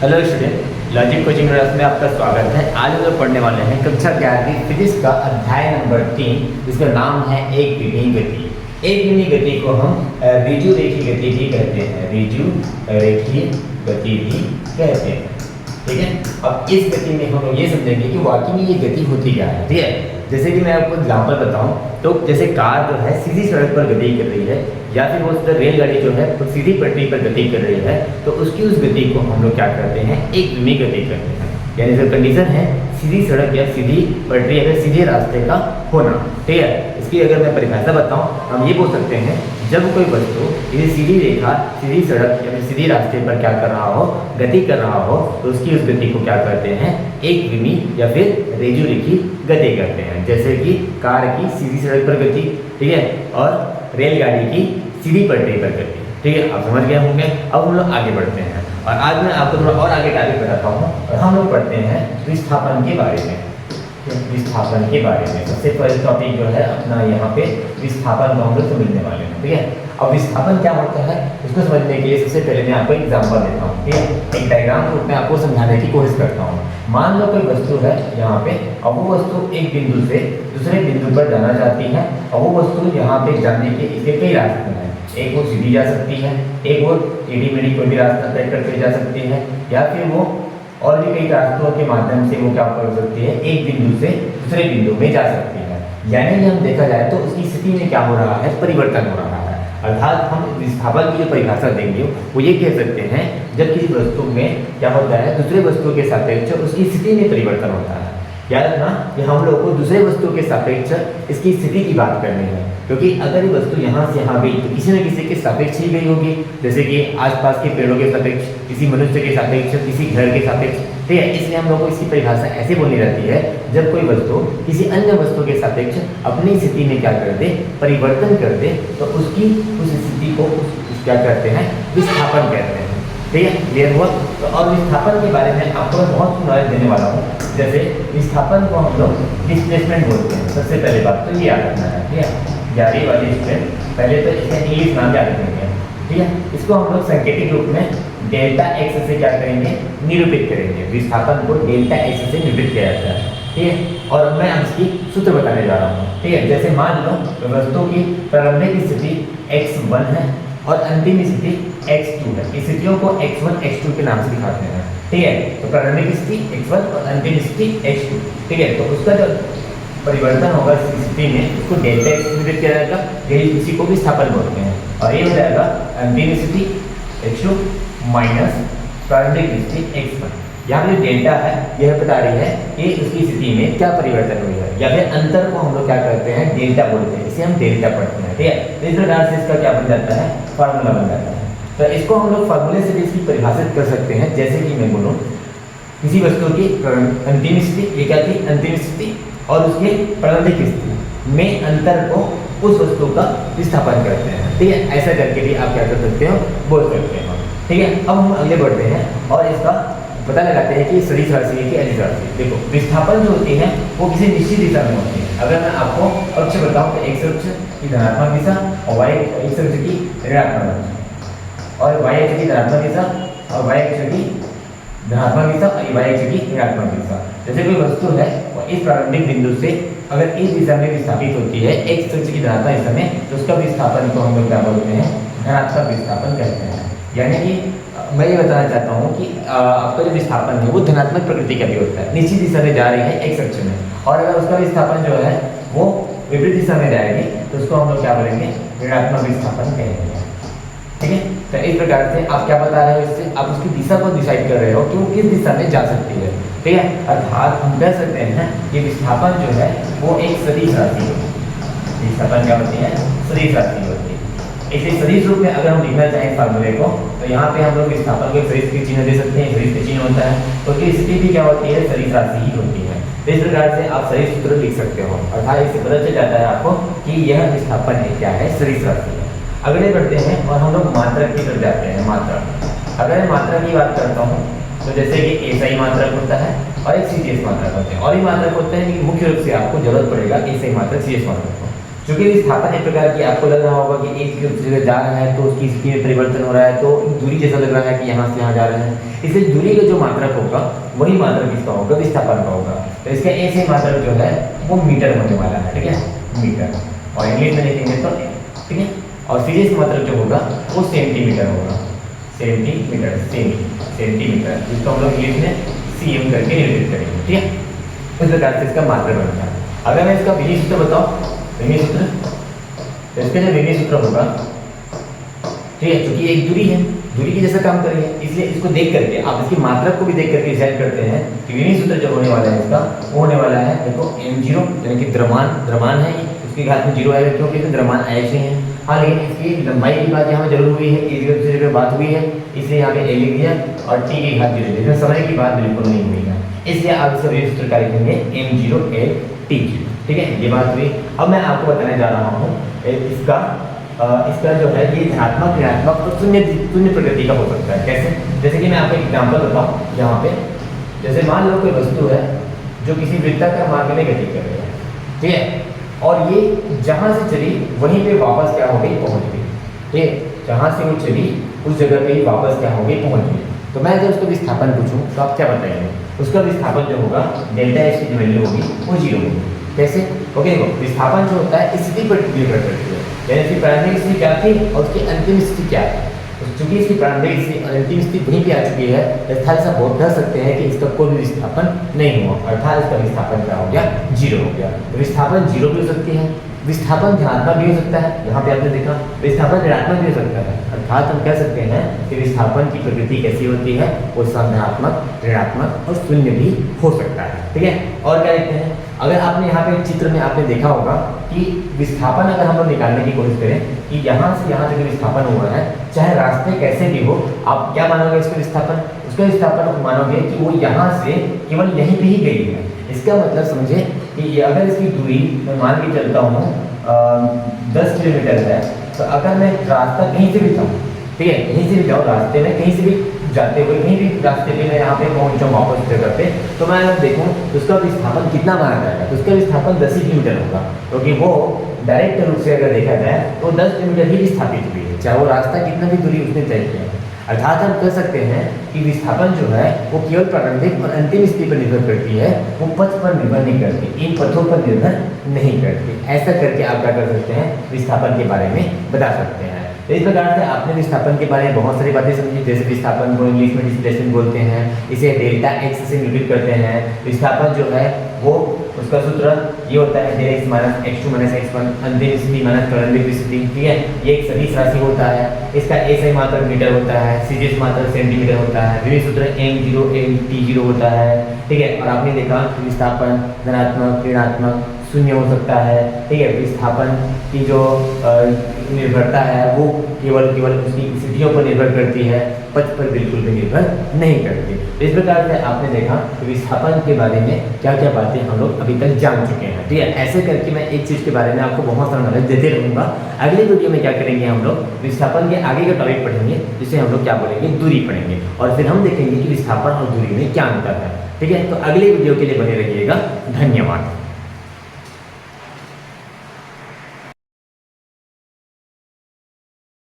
Hello student, logic coaching class में आपका स्वागत है। आज हम लोग पढ़ने वाले हैं कक्षा 11 की फिजिक्स का अध्याय नंबर 3, जिसका नाम है एक विमीय गति। एक विमीय गति को हम रिजु रेखीय गति भी कहते हैं, रिजु रेखीय गति भी कहते हैं। ठीक है, अब इस गति में हम लोग ये समझेंगे कि वाकई में ये गति होती क्या है। ठीक है, जैसे कि मैं आपको एग्जाम्पल बताऊं तो जैसे कार जो है सीधी सड़क पर गति कर रही है, या फिर वो रेलगाड़ी जो है वो सीधी पटरी पर गति कर रही है, तो उसकी उस गति को हम लोग क्या करते हैं, एक विमीय गति करते हैं। यानी जो कंडीशन है सीधी सड़क या सीधी पटरी या फिर सीधे रास्ते का होना। ठीक है, इसकी अगर मैं परिभाषा बताऊं, हम ये बोल सकते हैं जब कोई वस्तु किसी सीधी रेखा, सीधी सड़क या फिर सीधी रास्ते पर क्या कर रहा हो, गति कर रहा हो, तो उसकी उस गति को क्या करते हैं, एक विमीय या फिर रेजु रेखीय गति करते हैं। जैसे कि कार की सीधी सड़क पर गति, ठीक है, और रेलगाड़ी की सीधी पटरी पर गति। ठीक है, आप समझ गए होंगे। अब हम लोग आगे बढ़ते हैं और आज मैं आपको थोड़ा और आगे टॉपिक बताता हूँ और हम लोग पढ़ते हैं विस्थापन के बारे में। विस्थापन के बारे में सबसे पहले टॉपिक जो है अपना यहाँ पे विस्थापन को हम लोग समझने वाले हैं। ठीक है, अब विस्थापन क्या होता है उसको समझने के लिए सबसे पहले मैं आपको एग्जांपल देता हूँ। ठीक है, एक डायग्राम के रूप में आपको समझाने की कोशिश करता हूँ। मान लो कोई वस्तु है यहाँ पे, अब वो वस्तु एक बिंदु से दूसरे बिंदु पर जाना चाहती है, और वो वस्तु यहाँ पे जाने के इसके कई रास्ते हैं। एक वो सीधी जा सकती है, एक वो टेढ़ी मेढ़ी कोई भी रास्ता तय करके जा सकती है, या फिर वो और भी कई रास्तों के माध्यम से वो क्या कर सकती है, एक बिंदु से दूसरे बिंदु में जा सकती है। यानी हम देखा जाए तो उसकी स्थिति में क्या हो रहा है, परिवर्तन हो रहा है। अर्थात हम विस्थापन की जो परिभाषा देंगे वो ये कह सकते हैं जब किसी वस्तु में क्या होता है, दूसरे वस्तु के सापेक्ष उसकी स्थिति में परिवर्तन होता है। याद रखना कि हम लोग को दूसरे वस्तु के सापेक्ष इसकी स्थिति की बात करनी है, क्योंकि अगर ये वस्तु यहाँ से यहाँ गई तो किसी न किसी के सापेक्ष ही गई होगी। जैसे कि आसपास के पेड़ों के सापेक्ष, किसी मनुष्य के सापेक्ष, किसी घर के सापेक्ष। ठीक है, इसलिए हम लोग को इसकी परिभाषा ऐसे बोलनी रहती है जब कोई वस्तु किसी अन्य वस्तु के सापेक्ष अपनी स्थिति में क्या कर दे, परिवर्तन कर दे, तो उसकी उस स्थिति को क्या कहते हैं, विस्थापन कहते हैं। ठीक है, क्लियर हुआ। तो और विस्थापन के बारे में आपको मैं बहुत नॉलेज देने वाला हूँ। जैसे विस्थापन को हम लोग डिस्प्लेसमेंट बोलते हैं। सबसे पहले बात तो ये याद रखना है। ठीक है, 11वीं वाली स्टूडेंट पहले तो इसका इंग्लिश नाम याद रखेंगे। ठीक है, इसको हम लोग सांकेतिक रूप में डेल्टा एक्स से क्या करेंगे, निरूपित करेंगे। विस्थापन को डेल्टा एक्स से निरूपित किया जाता है। ठीक है, और मैं इसकी सूत्र बताने जा रहा हूँ। ठीक है, जैसे मान लो वस्तु की प्रारंभिक स्थिति x1 है और अंतिम स्थिति x2 है। इस स्थितियों को x1 x2 के नाम से दिखाते हैं। ठीक है, तो प्रारंभिक स्थिति x1 और अंतिम स्थिति x2। ठीक है, तो उसका जो परिवर्तन होगा इस स्थिति में उसको डेल्टा एक्स निरूपित किया जाएगा, यही इसी को विस्थापन बोलते हैं। और ये हो जाएगा अंतिम स्थिति x2 माइनस प्रारंभिक स्थिति x1। यहाँ पे डेल्टा है यह बता रही है कि उसकी स्थिति में क्या परिवर्तन हुई है, या फिर अंतर को हम लोग क्या करते हैं, डेल्टा बोलते हैं। इसे हम डेल्टा पढ़ते हैं। ठीक है, तो इस प्रकार से इसका क्या बन जाता है, फार्मूला बन जाता है। तो इसको हम लोग फार्मूले से भी इसकी परिभाषित कर सकते हैं। जैसे कि मैं बोलूँ किसी वस्तु की अंतिम स्थिति, ये क्या थी, अंतिम स्थिति, और उसके प्रारंभिक स्थिति में अंतर को उस वस्तु का विस्थापन करते हैं। ठीक है, ऐसा करके भी आप क्या कर सकते हो, बोल सकते हो। ठीक है, अब हम आगे बढ़ते हैं और इसका पता लगाते हैं कि सदिश राशि है कि अदिश राशि। देखो, विस्थापन जो होती है वो किसी निश्चित दिशा में होती है। अगर मैं आपको अक्ष बताऊं तो x अक्ष की धनात्मक दिशा और y अक्ष की ऋणात्मक दिशा, और y अक्ष की धनात्मक दिशा और y अक्ष की धनात्मक दिशा और y अक्ष की ऋणात्मक दिशा। जैसे कोई वस्तु है वो इस प्रारंभिक बिंदु से अगर इस दिशा में विस्थापित होती है x अक्ष की धनात्मक दिशा में, तो उसका विस्थापन को हम लोग क्या बोलते हैं, धनात्मक विस्थापन कहते हैं। यानी कि मैं ये बताना चाहता हूँ कि आपका जो विस्थापन है वो धनात्मक प्रकृति का भी होता है। निश्चित दिशा में जा रही है x अक्ष में, और अगर उसका विस्थापन जो है वो विपरीत दिशा में जाएगी तो उसको हम लोग क्या बोलेंगे, ऋणात्मक विस्थापन कहेंगे। ठीक है, तो इस प्रकार से आप क्या बता रहे हो, इससे आप उसकी दिशा को डिसाइड कर रहे हो कि वो किस दिशा में जा सकती है। ठीक है, अर्थात हम कह सकते हैं कि विस्थापन जो है वो एक सदिश राशि होती है। विस्थापन क्या होती है, सदिश राशि होती है। इसे सदिश रूप में अगर हम लिखना चाहें फार्मूले को, तो यहाँ पे हम लोग विस्थापन को एक सदिश के चिन्ह दे सकते हैं। सदिश के चिन्ह होता है तो उसकी स्थिति भी क्या होती है, सदिश राशि ही होती है। इस प्रकार से आप सदिश सूत्र लिख सकते हो, अर्थात इससे पता चल जाता है आपको कि यह विस्थापन है क्या है, सदिश राशि है। अगले बढ़ते हैं और हम लोग मात्रा की तरफ जाते हैं। मात्रा, अगर मैं मात्रा की बात करता हूँ तो जैसे कि एसआई मात्रक होता है और एक सीजीएस मात्रक होते हैं। और ये मात्रक होते हैं कि मुख्य रूप से आपको जरूरत पड़ेगा एसआई मात्रक, सीजीएस मात्रक को। चूंकि विस्थापन एक प्रकार की आपको लग रहा होगा कि एक जगह जा रहा है तो उसकी स्थिति में परिवर्तन हो रहा है, तो दूरी जैसा लग रहा है कि यहाँ से यहाँ जा रहे हैं, इसलिए दूरी का जो मात्रक होगा वही मात्रक इसका होगा, विस्थापन का होगा। तो इसका ए से मात्रक जो है वो मीटर होने वाला है, ठीक है, मीटर, और इंग्लिश में लिखेंगे तो ठीक है, और सीरीज मात्रक जो होगा वो सेंटीमीटर होगा, सेंटीमीटर, सेंटीमीटर, जिसको हम लोग इंग्लिश में सीएम करके निरूपित करेंगे, ठीक है। इस प्रकार से इसका मात्रक बनता है। अगर मैं इसका विधि सूत्र बताऊं, विधि सूत्र, तो इसका जो विधि सूत्र होगा, ठीक है, क्योंकि एक दूरी है, दूरी की जैसा काम करेंगे, इसलिए इसको देख करके आप इसकी मात्रक को भी देख करके डिसाइड करते हैं कि विधि सूत्र जो होने वाला है इसका वो होने वाला है, देखो m0 यानी कि द्रव्यमान है, उसकी घात में 0 आएगा क्योंकि इसमें द्रव्यमान आयश है। हाँ, लेकिन इसकी लंबाई की बात यहाँ जरूर हुई है, एक दूसरे जगह बात हुई है, इसलिए यहाँ पे a लिख दिया और t की घात 0, लेकिन समय की बात बिल्कुल नहीं हुई है, इसलिए आप इसका विधि सूत्र क्या लिखेंगे, m0 l t0, ठीक है, ये बात हुई। अब मैं आपको बताने जा रहा हूँ इसका जो है ये धनात्मक, ऋणात्मक और शून्य प्रकृति का हो सकता है। कैसे? जैसे कि मैं आपको एग्जाम्पल बताऊँ, यहाँ पे जैसे मान लो कोई वस्तु है जो किसी वृत्ताकार मार्ग में गति कर रही है, ठीक है, और ये जहाँ से चली वहीं पे वापस क्या हो गई, पहुँच गई, ठीक है, जहाँ से वो चली उस जगह पे ही वापस क्या हो गई, पहुँच गई। तो मैं जब उसका विस्थापन पूछूँ तो आप क्या बताएंगे? उसका विस्थापन जो होगा डेल्टा एच की जो वैल्यू होगी वो 0 होगी। कैसे? ओके, देखो विस्थापन जो होता है स्थिति पर निर्भर करती है, यानी इसकी प्रारंभिक स्थिति क्या थी और उसकी अंतिम स्थिति क्या है। चूंकि इसकी प्रारंभिक स्थिति अंतिम स्थिति वहीं पे आ चुकी है, अर्थात ऐसा बहुत कह सकते हैं कि इसका कोई विस्थापन नहीं हुआ, अर्थात इसका विस्थापन क्या हो गया, 0 हो गया। विस्थापन 0 भी हो सकती है, विस्थापन धनात्मक भी हो सकता है, यहाँ पे आपने देखा विस्थापन ऋणात्मक भी हो सकता है, अर्थात हम कह सकते हैं कि विस्थापन की प्रकृति कैसी होती है, वो धनात्मक, ऋणात्मक और शून्य भी हो सकता है, ठीक है। और क्या लिखते हैं, अगर आपने यहाँ पे चित्र में आपने देखा होगा कि विस्थापन अगर हम लोग निकालने की कोशिश करें कि यहाँ से यहाँ तक विस्थापन हुआ है, चाहे रास्ते कैसे भी हो, आप क्या मानोगे इसका विस्थापन? उसका विस्थापन मानोगे कि वो यहाँ से केवल यहीं पे ही गई है। इसका मतलब समझे कि अगर इसकी दूरी मैं मान के चलता हूँ 10 किलोमीटर है, तो अगर मैं रास्ता कहीं से भी जाऊँ, ठीक है, कहीं से भी जाऊँ रास्ते में, कहीं से भी जाते हुए कहीं भी रास्ते पे मैं यहाँ पे पहुँच जाऊँ वापस जगह पे, तो मैं अगर देखूँ तो उसका विस्थापन कितना माना जाएगा, तो उसका विस्थापन 10 किलोमीटर होगा, क्योंकि वो डायरेक्ट रूप से अगर देखा जाए तो 10 किलोमीटर ही विस्थापित हुई है, चाहे वो रास्ता कितना भी दूरी उसने तय किया है। अर्थात हम कह सकते हैं कि विस्थापन जो है वो केवल प्रारंभिक और अंतिम स्थिति पर निर्भर करती है, वो पथ पर निर्भर नहीं करती, इन पथों पर निर्भर नहीं करती। ऐसा करके आप क्या कर सकते हैं, विस्थापन के बारे में बता सकते हैं। तो इस प्रकार से आपने विस्थापन के बारे में बहुत सारी बातें समझी, जैसे विस्थापन को इंग्लिश में डिस्प्लेसमेंट बोलते हैं, इसे डेल्टा एक्स से निरूपित करते हैं। विस्थापन जो है वो उसका सूत्र ये होता है del x minus x two minus x one, अंतिम स्थिति माइनस प्रारंभिक स्थिति, ठीक है, ये एक सदिश राशि होता है। इसका एसआई मात्रक मीटर होता है, सीजीएस मात्रक सेंटीमीटर होता है, विधि सूत्र m0 t0 होता है, ठीक है। और आपने देखा विस्थापन धनात्मक, ऋणात्मक, शून्य हो सकता है, ठीक है। विस्थापन की जो निर्भरता है वो केवल उसकी स्थितियों पर निर्भर करती है, पथ पर बिल्कुल भी निर्भर नहीं करती। तो इस प्रकार से आपने देखा कि विस्थापन के बारे में क्या क्या बातें हम लोग अभी तक जान चुके हैं, ठीक है। ऐसे करके मैं एक चीज़ के बारे में आपको बहुत सारा नॉलेज देते रहूँगा। अगले वीडियो में क्या करेंगे, हम लोग विस्थापन के आगे का टॉपिक पढ़ेंगे, जिसे हम लोग क्या बोलेंगे, दूरी पढ़ेंगे, और फिर हम देखेंगे कि विस्थापन और दूरी में क्या अंतर है, ठीक है। तो अगले वीडियो के लिए बने रहिएगा। धन्यवाद।